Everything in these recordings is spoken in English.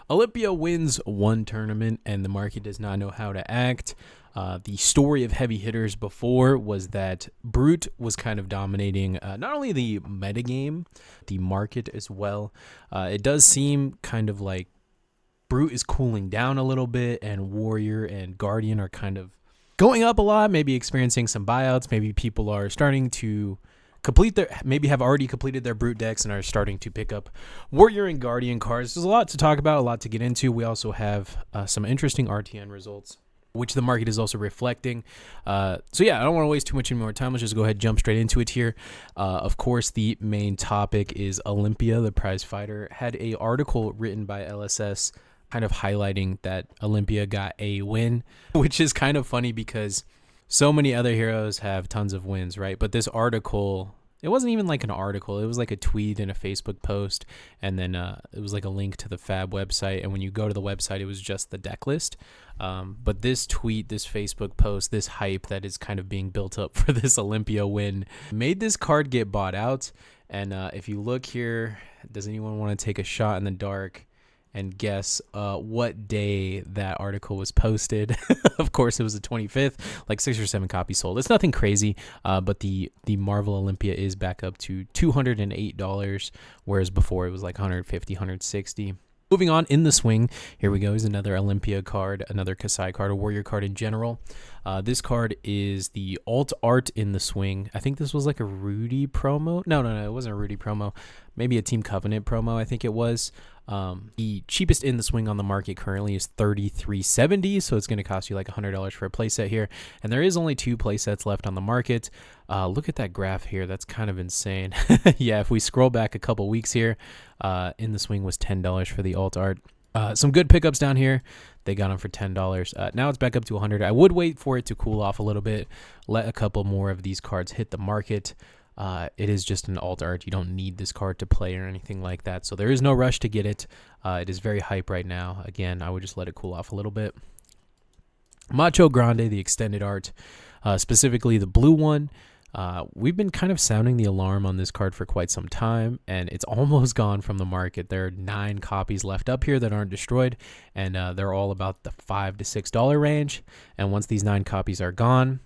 Olympia wins one tournament and the market does not know how to act. The story of heavy hitters before was that Brute was kind of dominating not only the metagame, the market as well. It does seem kind of like Brute is cooling down a little bit, and Warrior and Guardian are kind of going up a lot, maybe experiencing some buyouts. Maybe people are starting to maybe have already completed their Brute decks and are starting to pick up Warrior and Guardian cards. There's a lot to talk about, a lot to get into. We also have some interesting RTN results, which the market is also reflecting. So yeah, I don't want to waste too much more time. Let's just go ahead and jump straight into it here. Of course, the main topic is Olympia, the prize fighter. Had a article written by LSS kind of highlighting that Olympia got a win, which is kind of funny because so many other heroes have tons of wins, right? But this article, it wasn't even like an article. It was like a tweet and a Facebook post, and then it was like a link to the Fab website. And when you go to the website, it was just the deck list. But this tweet, this Facebook post, this hype that is kind of being built up for this Olympia win made this card get bought out. And if you look here, does anyone want to take a shot in the dark and guess what day that article was posted? Of course, it was the 25th, like 6 or 7 copies sold. It's nothing crazy, but the Marvel Olympia is back up to $208, whereas before it was like $150, $160. Moving on in the swing, here we go, is another Olympia card, another Kasai card, a Warrior card in general. This card is the alt art in the swing. I think this was like a Rudy promo. No, it wasn't a Rudy promo. Maybe a Team Covenant promo, I think it was. The cheapest in the swing on the market currently is $33.70, so it's going to cost you like $100 for a playset here. And there is only 2 playsets left on the market. Look at that graph here. That's kind of insane. Yeah, if we scroll back a couple weeks here, in the swing was $10 for the alt art. Some good pickups down here. They got them for $10. Now it's back up to $100. I would wait for it to cool off a little bit. Let a couple more of these cards hit the market. It is just an alt art. You don't need this card to play or anything like that. So there is no rush to get it. It is very hype right now. Again, I would just let it cool off a little bit. Macho Grande, the extended art, specifically the blue one. We've been kind of sounding the alarm on this card for quite some time, and it's almost gone from the market. There are 9 copies left up here that aren't destroyed, and they're all about the $5 to $6 range. And once these 9 copies are gone,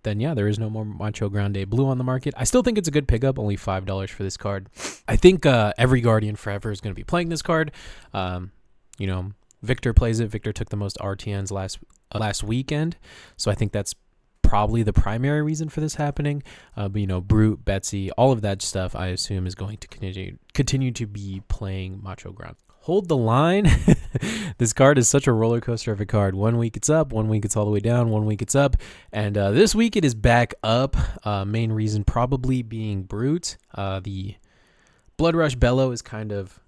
then yeah, there is no more Macho Grande blue on the market. I still think it's a good pickup, only $5 for this card. I think every Guardian forever is going to be playing this card. Victor plays it. Victor took the most RTNs last weekend, so I think that's probably the primary reason for this happening. But Brute, Betsy, all of that stuff, I assume, is going to continue to be playing Macho Grande. Hold the line. This card is such a roller coaster of a card. 1 week it's up, 1 week it's all the way down, 1 week it's up, and this week it is back up. Main reason probably being Brute. The Blood Rush Bellow is kind of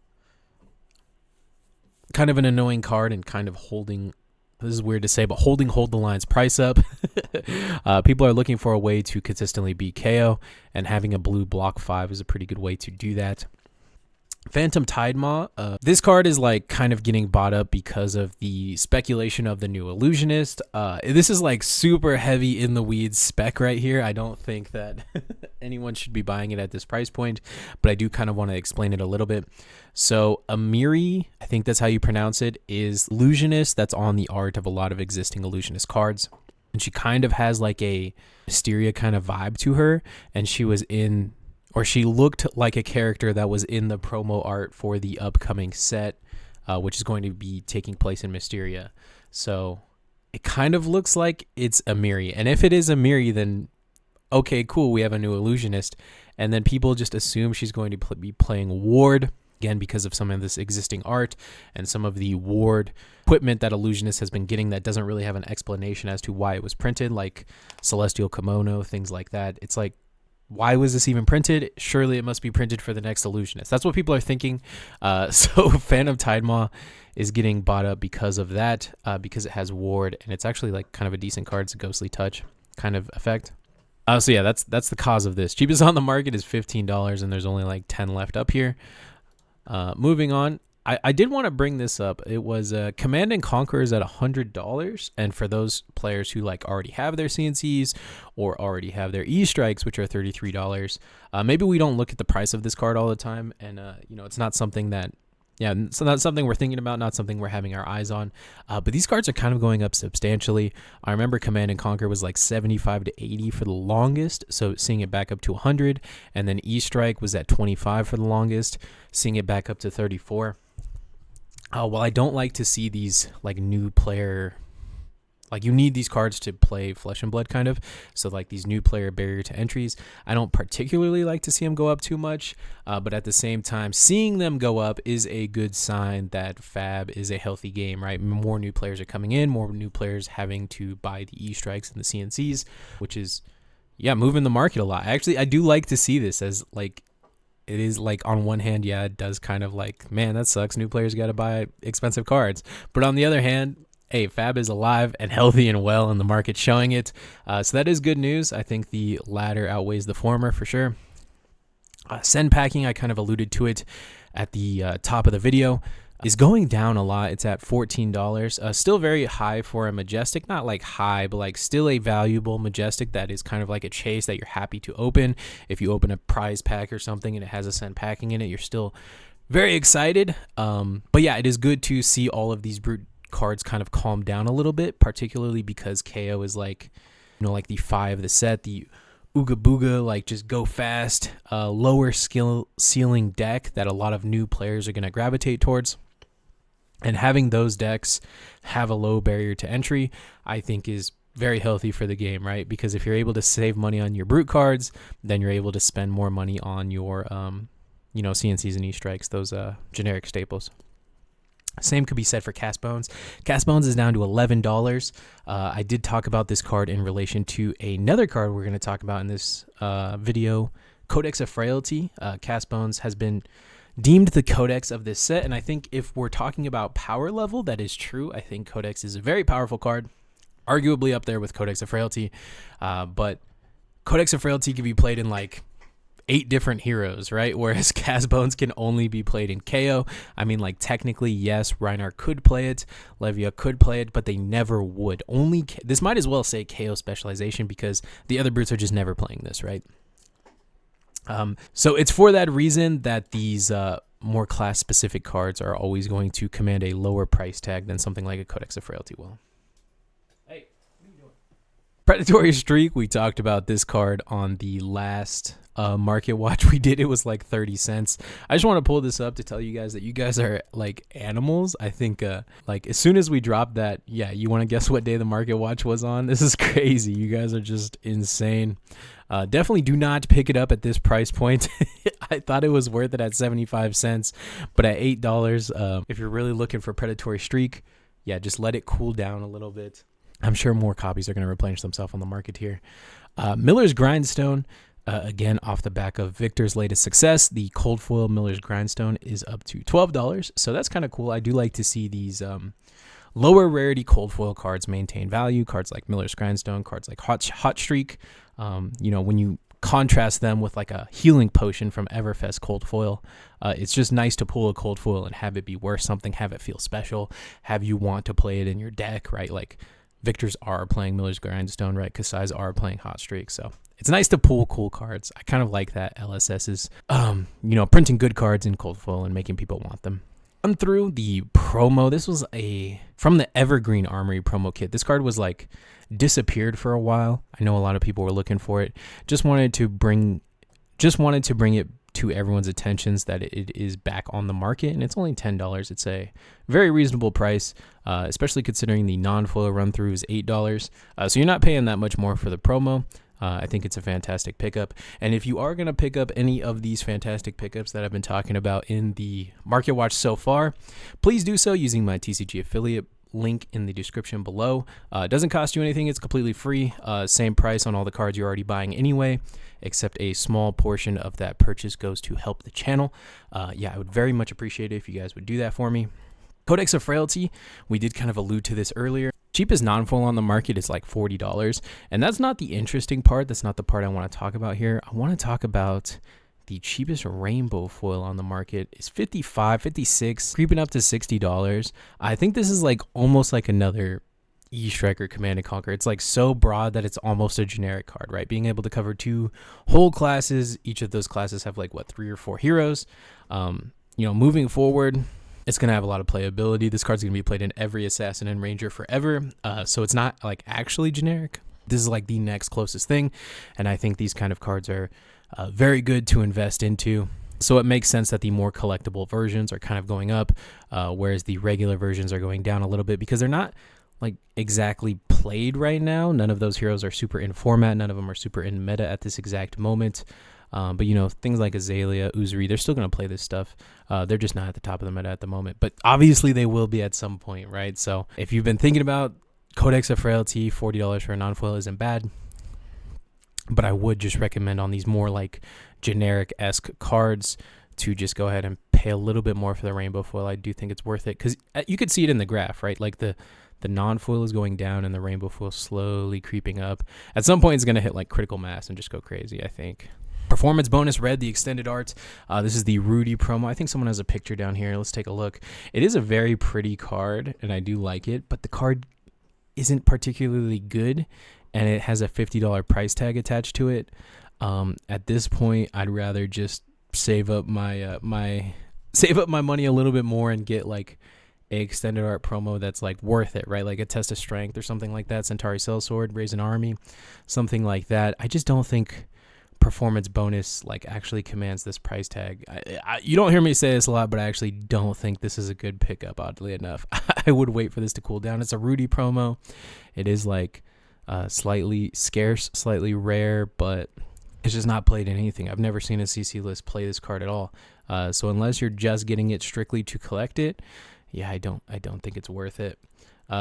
an annoying card and kind of holding. This is weird to say, but hold the line's price up. People are looking for a way to consistently beat KO, and having a blue block 5 is a pretty good way to do that. Phantom Tidemaw. This card is like kind of getting bought up because of the speculation of the new Illusionist. This is like super heavy in the weeds spec right here. I don't think that anyone should be buying it at this price point, but I do kind of want to explain it a little bit. So Amiri, I think that's how you pronounce it, is Illusionist that's on the art of a lot of existing Illusionist cards. And she kind of has like a Mysteria kind of vibe to her, and she looked like a character that was in the promo art for the upcoming set, which is going to be taking place in Mysteria. So it kind of looks like it's Amiri. And if it is Amiri, then okay, cool, we have a new Illusionist. And then people just assume she's going to be playing Ward, again, because of some of this existing art and some of the Ward equipment that Illusionist has been getting that doesn't really have an explanation as to why it was printed, like Celestial Kimono, things like that. It's like, why was this even printed? Surely it must be printed for the next Illusionist. That's what people are thinking. So Phantom Tidemaw is getting bought up because of that, because it has Ward, and it's actually like kind of a decent card. It's a Ghostly Touch kind of effect. So yeah, that's the cause of this. Cheapest on the market is $15, and there's only like 10 left up here. Moving on, I did want to bring this up. It was Command and Conquer is at $100, and for those players who like already have their CNCs or already have their E-Strikes, which are $33, maybe we don't look at the price of this card all the time, and it's not something that Yeah, so that's something we're thinking about, not something we're having our eyes on. But these cards are kind of going up substantially. I remember Command and Conquer was like 75 to 80 for the longest, so seeing it back up to 100. And then E-Strike was at 25 for the longest, seeing it back up to 34. While I don't like to see these like new player, like you need these cards to play Flesh and Blood kind of, so like these new player barrier to entries, I don't particularly like to see them go up too much, but at the same time, seeing them go up is a good sign that Fab is a healthy game, right? More new players are coming in, more new players having to buy the E-Strikes and the CNCs, which is, yeah, moving the market a lot. Actually, I do like to see this as like, it is like on one hand, yeah, it does kind of like, man, that sucks. New players got to buy expensive cards. But on the other hand, hey, Fab is alive and healthy and well, and the market's showing it. So that is good news. I think the latter outweighs the former for sure. Send packing, I kind of alluded to it at the top of the video, is going down a lot. It's at $14. Still very high for a Majestic. Not like high, but like still a valuable Majestic that is kind of like a chase that you're happy to open. If you open a prize pack or something and it has a send packing in it, you're still very excited. But yeah, it is good to see all of these brute cards kind of calm down a little bit, particularly because KO is like, you know, like the 5 of the set, the Ooga Booga, like just go fast, lower skill ceiling deck that a lot of new players are going to gravitate towards. And having those decks have a low barrier to entry, I think is very healthy for the game, right? Because if you're able to save money on your brute cards, then you're able to spend more money on your, you know, CNCs and E-Strikes, those generic staples. Same could be said for Cast Bones. Cast Bones is down to $11. I did talk about this card in relation to another card we're going to talk about in this video, Codex of Frailty. Cast Bones has been deemed the Codex of this set, and I think if we're talking about power level, that is true. I think Codex is a very powerful card, arguably up there with Codex of Frailty, but Codex of Frailty can be played in like 8 different heroes, right? Whereas Cast Bones can only be played in KO. I mean, like technically, yes, Reinhardt could play it, Levia could play it, but they never would. This might as well say KO specialization because the other brutes are just never playing this, right? So it's for that reason that these more class-specific cards are always going to command a lower price tag than something like a Codex of Frailty will. Hey, what are you doing? Predatory Streak, we talked about this card on the last market watch we did. It was like 30 cents. I just want to pull this up to tell you guys that you guys are like animals. I think like as soon as we dropped that, yeah, you want to guess what day the market watch was on? This is crazy. You guys are just insane. Definitely do not pick it up at this price point. I thought it was worth it at 75 cents, but at $8, if you're really looking for Predatory Streak, yeah, just let it cool down a little bit. I'm sure more copies are going to replenish themselves on the market here. Miller's Grindstone, again, off the back of Victor's latest success, the Cold Foil Miller's Grindstone is up to $12. So that's kind of cool. I do like to see these lower rarity Cold Foil cards maintain value. Cards like Miller's Grindstone, cards like Hot Streak. You know, when you contrast them with like a healing potion from Everfest Cold Foil, it's just nice to pull a Cold Foil and have it be worth something, have it feel special, have you want to play it in your deck, right? Like Victors are playing Miller's Grindstone, right? Kasai's are playing Hot Streak, so it's nice to pull cool cards. I kind of like that LSS is, you know, printing good cards in Cold Foil and making people want them. Run through the promo. This was from the Evergreen Armory promo kit. This card was like disappeared for a while. I know a lot of people were looking for it. Just wanted to bring it to everyone's attentions that it is back on the market, and it's only $10. It's a very reasonable price, especially considering the non-foil run-through is $8. So you're not paying that much more for the promo. I think it's a fantastic pickup. And if you are going to pick up any of these fantastic pickups that I've been talking about in the Market Watch so far, please do so using my TCG affiliate link in the description below. It doesn't cost you anything. It's completely free. Same price on all the cards you're already buying anyway, except a small portion of that purchase goes to help the channel. Yeah, I would very much appreciate it if you guys would do that for me. Codex of Frailty, we did kind of allude to this earlier. Cheapest non-foil on the market is like $40, and that's not the interesting part. That's not the part I want to talk about here. I want to talk about the cheapest rainbow foil on the market is $55, $56, creeping up to $60. I think this is like almost like another E-Striker Command & Conquer. It's like so broad that it's almost a generic card, right? Being able to cover 2 whole classes. Each of those classes have like, what, 3 or 4 heroes. You know, moving forward, It's going to have a lot of playability. This card's going to be played in every Assassin and Ranger forever, so it's not like actually generic. This is like the next closest thing, and I think these kind of cards are very good to invest into. So it makes sense that the more collectible versions are kind of going up, whereas the regular versions are going down a little bit because they're not like exactly played right now. None of those heroes are super in format. None of them are super in meta at this exact moment. But, you know, things like Azalea, Uzuri, they're still going to play this stuff. They're just not at the top of the meta at the moment. But obviously they will be at some point, right? So if you've been thinking about Codex of Frailty, $40 for a non-foil isn't bad. But I would just recommend on these more like generic-esque cards to just go ahead and pay a little bit more for the rainbow foil. I do think it's worth it because you could see it in the graph, right? Like the non-foil is going down and the rainbow foil slowly creeping up. At some point, it's going to hit like critical mass and just go crazy, I think. Performance bonus red, the extended art. This is the Rudy promo. I think someone has a picture down here. Let's take a look. It is a very pretty card, and I do like it, but the card isn't particularly good, and it has a $50 price tag attached to it. At this point, I'd rather just save up my money a little bit more and get like a extended art promo that's like worth it, right? Like a Test of Strength or something like that. Centauri Sellsword, Raise an Army, something like that. I just don't think performance bonus like actually commands this price tag. You don't hear me say this a lot, but I actually don't think this is a good pickup, oddly enough. I would wait for this to cool down. It's a Rudy promo. It is like slightly scarce, slightly rare, but it's just not played in anything. I've never seen a CC list play this card at all. So unless you're just getting it strictly to collect it, yeah, I don't think it's worth it.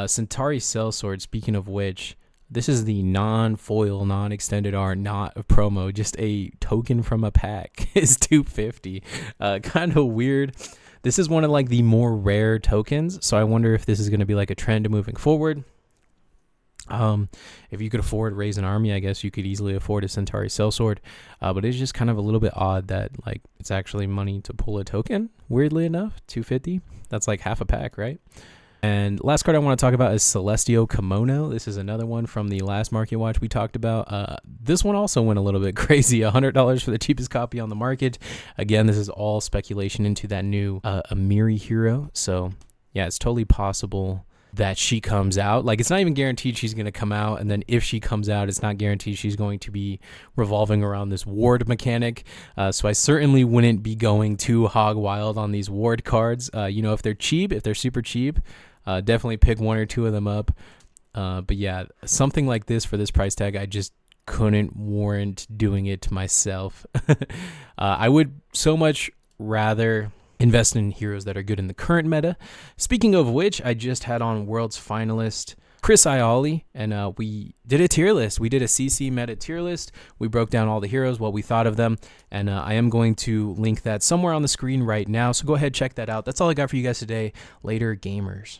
Centauri Sellsword, speaking of which, this is the non-foil, non-extended art, not a promo, just a token from a pack. Is $250. Kind of weird. This is one of like the more rare tokens, so I wonder if this is going to be like a trend moving forward. If you could afford Raise an Army, I guess you could easily afford a Centauri Sellsword, but it's just kind of a little bit odd that like it's actually money to pull a token, weirdly enough. $250. That's like half a pack, right? And last card I want to talk about is Celestio Kimono. This is another one from the last Market Watch we talked about. This one also went a little bit crazy. $100 for the cheapest copy on the market. Again, this is all speculation into that new Amiri hero. So yeah, it's totally possible that she comes out. Like, it's not even guaranteed she's going to come out, and then if she comes out, it's not guaranteed she's going to be revolving around this ward mechanic. So I certainly wouldn't be going too hog wild on these ward cards. You know, if they're cheap, if they're super cheap, definitely pick one or two of them up. But yeah, something like this for this price tag, I just couldn't warrant doing it myself. I would so much rather invest in heroes that are good in the current meta. Speaking of which, I just had on World's Finalist Chris Ioli, and we did a tier list. We did a CC meta tier list. We broke down all the heroes, what we thought of them, and I am going to link that somewhere on the screen right now. So go ahead, check that out. That's all I got for you guys today. Later, gamers.